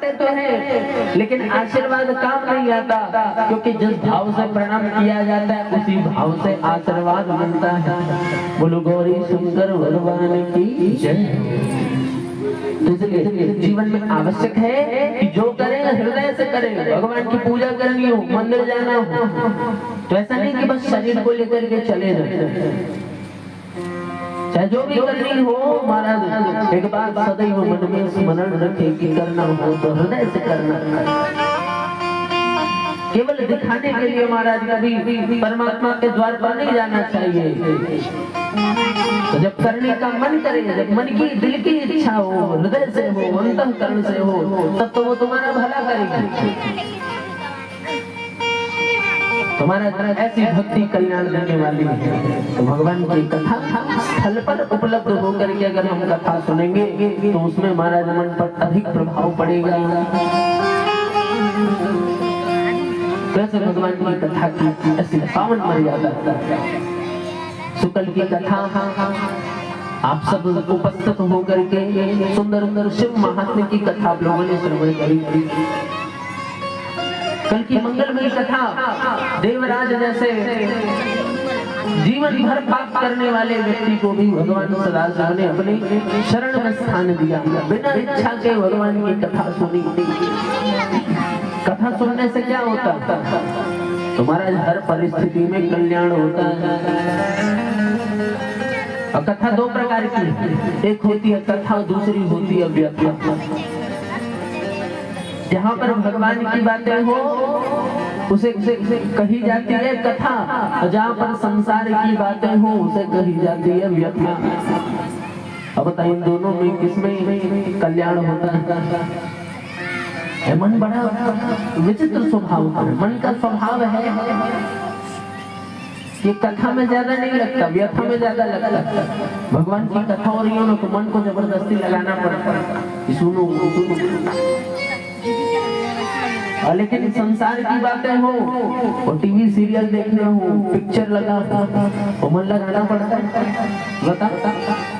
करते तो हैं लेकिन आशीर्वाद काम नहीं आता, क्योंकि जिस भाव से प्रणाम किया जाता है उसी भाव से आशीर्वाद मिलता है। बोलो गौरी शंकर भगवान की जय। तो इसलिए जीवन में आवश्यक है कि जो करें हृदय से करें। भगवान की पूजा करनी हो, मंदिर जाना हो, तो ऐसा नहीं कि बस शरीर को लेकर के चले जाए। चाहे जो भी करनी हो महाराज, एक बात सदैव मन में स्मरण रखे कि करना हो तो हृदय से करना। केवल दिखाने के लिए महाराज कभी परमात्मा के द्वार पर नहीं जाना चाहिए। तो जब करने का मन करे, जब मन की दिल की इच्छा हो, हृदय से हो, अंतःकरण से हो, तब तो वो तुम्हारा भला करेगी। तुम्हारा ऐसी भक्ति कल्याण देने वाली है। तो भगवान की कथा स्थल पर उपलब्ध होकर के अगर हम कथा सुनेंगे तो उसमें महाराज मन पर अधिक प्रभाव पड़ेगा। कैसे भगवान की कथा की ऐसी पावन मर्यादा। शुक्ल की कथा आप सब उपस्थित होकर के सुंदर सुंदर शिव महात्म्य की कथा आप लोगों ने श्रवण करी। कल की मंगलमयी कथा देवराज जैसे जीवन भर पाप करने वाले व्यक्ति को भी भगवान सदाशिव ने अपने शरण में स्थान दिया। बिना इच्छा के भगवान की कथा सुनी। कथा सुनने से क्या होता? तुम्हारा हर परिस्थिति में कल्याण होता है। और कथा दो प्रकार की है, एक होती है कथा, दूसरी होती है व्याख्या। जहाँ पर भगवान की बातें हो उसे कही जाती है कथा, और जहाँ पर संसार की बातें हो उसे कही जाती है व्याख्या। अब बताइए इन दोनों में किसमें कल्याण होता है? मन बड़ा विचित्र स्वभाव का, मन का स्वभाव है ये कथा में ज्यादा नहीं लगता, व्यथा में ज्यादा लगता। भगवान की कथा हो रही हो ना तो मन को जबरदस्ती लगाना पड़ता है, सुनो सुनो। लेकिन संसार की बातें हो और टीवी सीरियल देखने हो, पिक्चर लगा तो मन लगाना पड़ता है। बता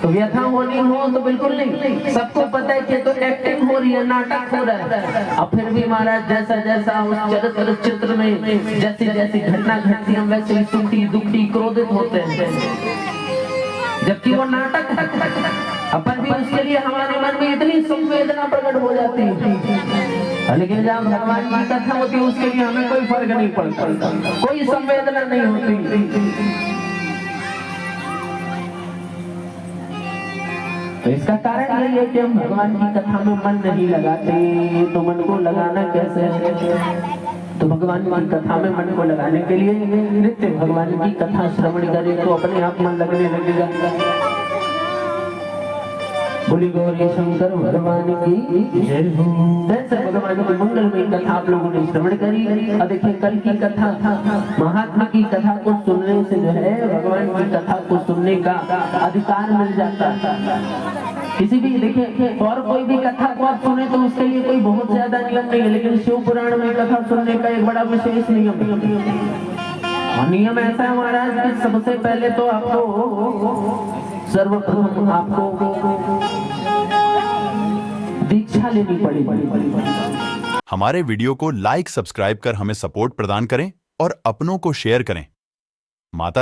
तो व्यथा होनी हो तो बिल्कुल नहीं। सबको पता है कि तो एक्टिंग हो रही है, नाटक हो रहा है। अब फिर भी महाराज जैसा जैसा उस चरित्र में जैसी जैसी घटना घटती हम वैसे ही सुखी दुखी क्रोधित होते हैं, जबकि वो नाटक है। अपन भी उसके लिए हमारे मन में इतनी संवेदना प्रकट हो जाती है, लेकिन जहाँ भगवान की कथा होती है उसके लिए हमें कोई फर्क नहीं पड़ता, कोई संवेदना नहीं होती। तो इसका कारण यही है कि हम भगवान की कथा में मन नहीं लगाते। तो मन को लगाना कैसे है? तो भगवान की कथा में मन को लगाने के लिए नित्य भगवान की कथा श्रवण करें तो अपने आप मन लगने लगेगा। बोली गौरी शंकर भगवान की जय हो। जैसे भगवान की मंगलमयी कथा आप लोगों ने श्रवण करी। और देखिए कल की कथा महात्मा की कथा को सुनने से जो है भगवान की कथा को सुनने का अधिकार मिल जाता है। किसी भी देखिए और कोई भी कथा को आप सुने तो उसके लिए कोई बहुत ज्यादा नियम नहीं है, लेकिन शिव पुराण में कथा सुनने का एक बड़ा विशेष नियम है। नियम ऐसा है महाराज कि सबसे पहले तो आपको सर्वप्रथम आपको दीक्षा लेनी पड़ेगी। हमारे वीडियो को लाइक सब्सक्राइब कर हमें सपोर्ट प्रदान करें और अपनों को शेयर करें। माता